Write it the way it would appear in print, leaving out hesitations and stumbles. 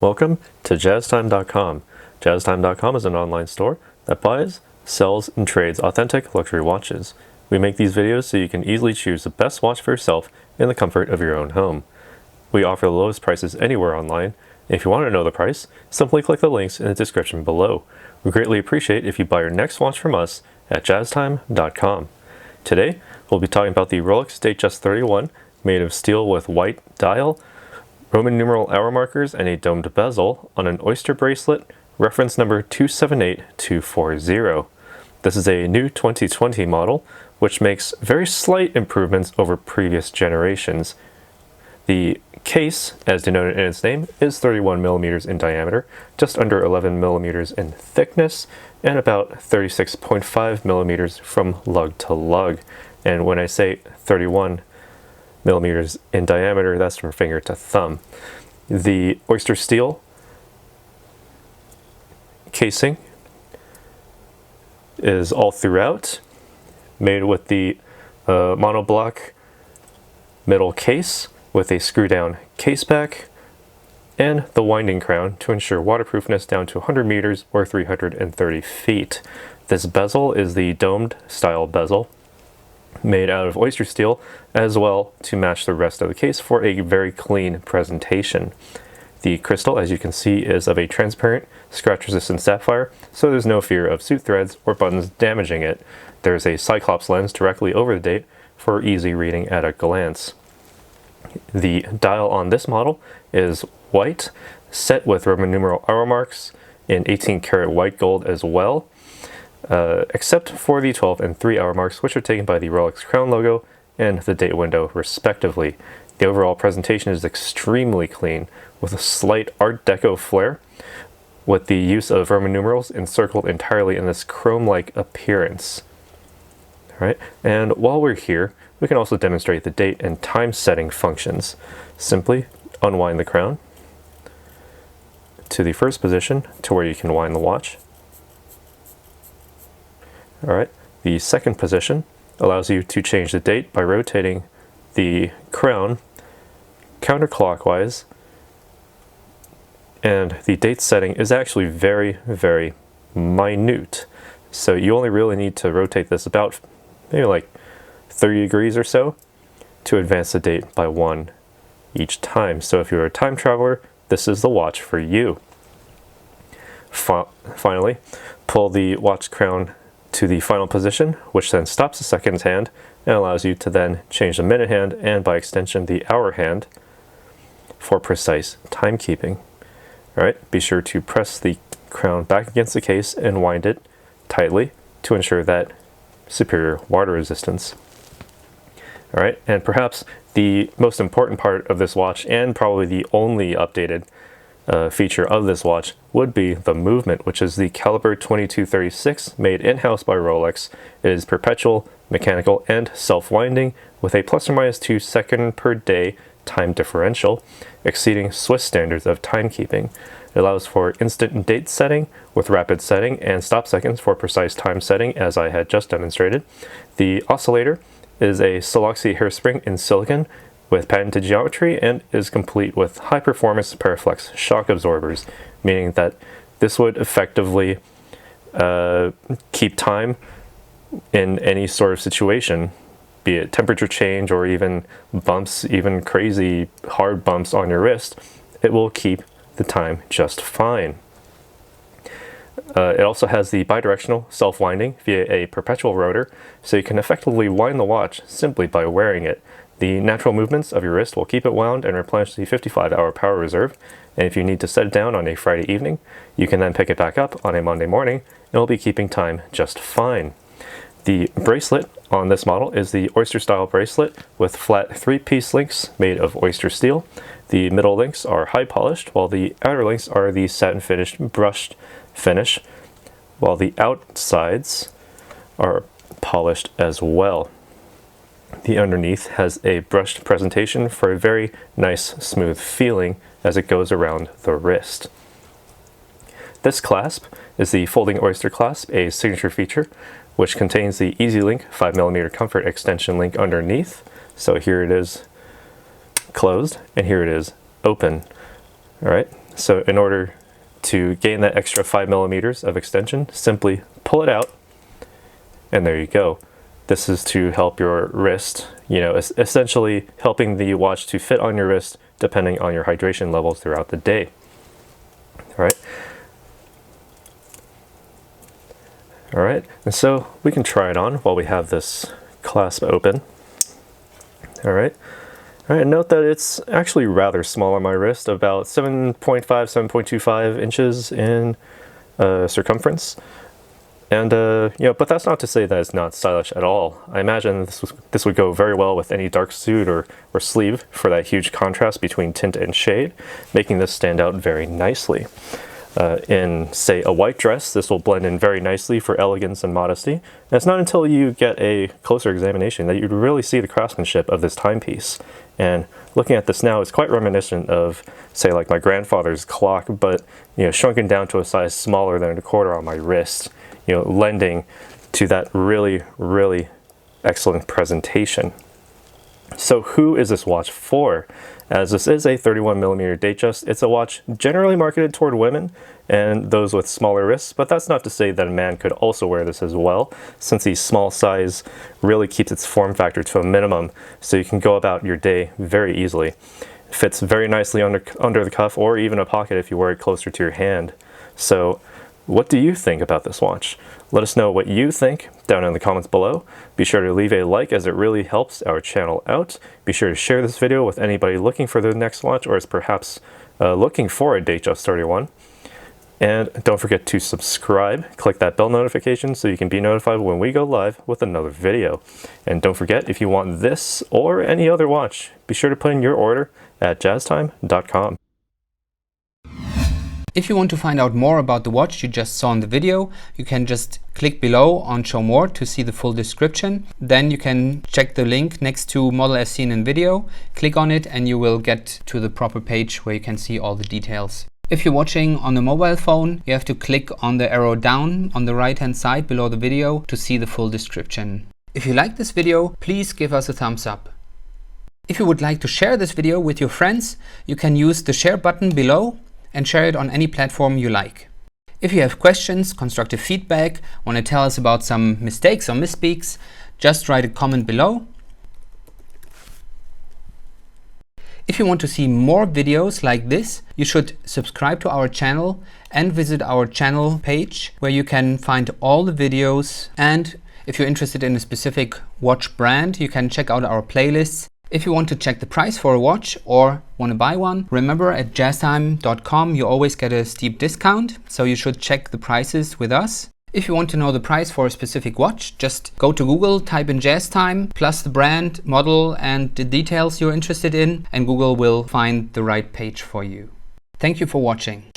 Welcome to jazztime.com. Jazztime.com is an online store that buys, sells, and trades authentic luxury watches. We make these videos so you can easily choose the best watch for yourself in the comfort of your own home. We offer the lowest prices anywhere online, and if you want to know the price, simply click the links in the description below. We greatly appreciate if you buy your next watch from us at jazztime.com. Today, we'll be talking about the Rolex Datejust 31, made of steel with white dial, Roman numeral hour markers, and a domed bezel on an oyster bracelet, reference number 278240. This is a new 2020 model, which makes very slight improvements over previous generations. The case, as denoted in its name, is 31 millimeters in diameter, just under 11 millimeters in thickness, and about 36.5 millimeters from lug to lug. And when I say 31 millimeters in diameter, that's from finger to thumb. The oyster steel casing is all throughout, made with the monoblock middle case with a screw down case back and the winding crown to ensure waterproofness down to 100 meters or 330 feet. This bezel is the domed style bezel, made out of oyster steel as well to match the rest of the case for a very clean presentation. The crystal, as you can see, is of a transparent, scratch-resistant sapphire, so there's no fear of suit threads or buttons damaging it. There's a Cyclops lens directly over the date for easy reading at a glance. The dial on this model is white, set with Roman numeral hour marks in 18 karat white gold as well, except for the 12 and 3 hour marks, which are taken by the Rolex crown logo and the date window respectively. The overall presentation is extremely clean, with a slight Art Deco flair, with the use of Roman numerals encircled entirely in this chrome-like appearance. All right, and while we're here, we can also demonstrate the date and time setting functions. Simply unwind the crown to the first position to where you can wind the watch. All right, the second position allows you to change the date by rotating the crown counterclockwise, and the date setting is actually very, very minute. So you only really need to rotate this about maybe like 30 degrees or so to advance the date by one each time. So if you're a time traveler, this is the watch for you. Finally, pull the watch crown to the final position, which then stops the seconds hand and allows you to then change the minute hand and by extension the hour hand for precise timekeeping. All right, be sure to press the crown back against the case and wind it tightly to ensure that superior water resistance. All right, and perhaps the most important part of this watch, and probably the only updated feature of this watch, would be the movement, which is the caliber 2236, made in-house by Rolex. It is perpetual, mechanical, and self-winding with a plus or minus 2 second per day time differential, exceeding Swiss standards of timekeeping. It allows for instant date setting with rapid setting and stop seconds for precise time setting, as I had just demonstrated. The oscillator is a Siloxy hairspring in silicon with patented geometry and is complete with high-performance Paraflex shock absorbers, meaning that this would effectively keep time in any sort of situation, be it temperature change or even bumps, even crazy hard bumps on your wrist. It will keep the time just fine. It also has the bidirectional self-winding via a perpetual rotor, so you can effectively wind the watch simply by wearing it. The natural movements of your wrist will keep it wound and replenish the 55-hour power reserve, and if you need to set it down on a Friday evening, you can then pick it back up on a Monday morning, and it'll be keeping time just fine. The bracelet on this model is the oyster style bracelet with flat 3-piece links made of oyster steel. The middle links are high polished, while the outer links are the satin finished brushed finish, while the outsides are polished as well. The underneath has a brushed presentation for a very nice smooth feeling as it goes around the wrist. This clasp is the folding oyster clasp, a signature feature, which contains the Easy Link 5mm comfort extension link underneath. So here it is closed and here it is open. All right, So in order to gain that extra 5 millimeters of extension, simply pull it out, and there you go. This is to help your wrist, you know, essentially helping the watch to fit on your wrist depending on your hydration levels throughout the day. All right. All right, and so we can try it on while we have this clasp open. All right. All right, note that it's actually rather small on my wrist, about 7.5, 7.25 inches in circumference. And, you know, but that's not to say that it's not stylish at all. I imagine this would go very well with any dark suit or sleeve for that huge contrast between tint and shade, making this stand out very nicely. In, say, a white dress, this will blend in very nicely for elegance and modesty. And it's not until you get a closer examination that you really see the craftsmanship of this timepiece. And looking at this now, it's quite reminiscent of, say, like my grandfather's clock, but, you know, shrunken down to a size smaller than a quarter on my wrist, you know, lending to that really, really excellent presentation. So who is this watch for? As this is a 31mm Datejust, it's a watch generally marketed toward women and those with smaller wrists, but that's not to say that a man could also wear this as well, since the small size really keeps its form factor to a minimum, so you can go about your day very easily. It fits very nicely under the cuff or even a pocket if you wear it closer to your hand. So what do you think about this watch? Let us know what you think down in the comments below. Be sure to leave a like, as it really helps our channel out. Be sure to share this video with anybody looking for the next watch, or is perhaps looking for a Datejust 31. And don't forget to subscribe. Click that bell notification so you can be notified when we go live with another video. And don't forget, if you want this or any other watch, be sure to put in your order at jazztime.com. If you want to find out more about the watch you just saw in the video, you can just click below on Show More to see the full description. Then you can check the link next to model as seen in video, click on it, and you will get to the proper page where you can see all the details. If you're watching on a mobile phone, you have to click on the arrow down on the right hand side below the video to see the full description. If you like this video, please give us a thumbs up. If you would like to share this video with your friends, you can use the share button below and share it on any platform you like. If you have questions, constructive feedback, want to tell us about some mistakes or misspeaks, just write a comment below. If you want to see more videos like this, you should subscribe to our channel and visit our channel page where you can find all the videos. And if you're interested in a specific watch brand, you can check out our playlists. If you want to check the price for a watch or want to buy one, remember at jazztime.com you always get a steep discount, so you should check the prices with us. If you want to know the price for a specific watch, just go to Google, type in JazzTime, plus the brand, model, and the details you're interested in, and Google will find the right page for you. Thank you for watching.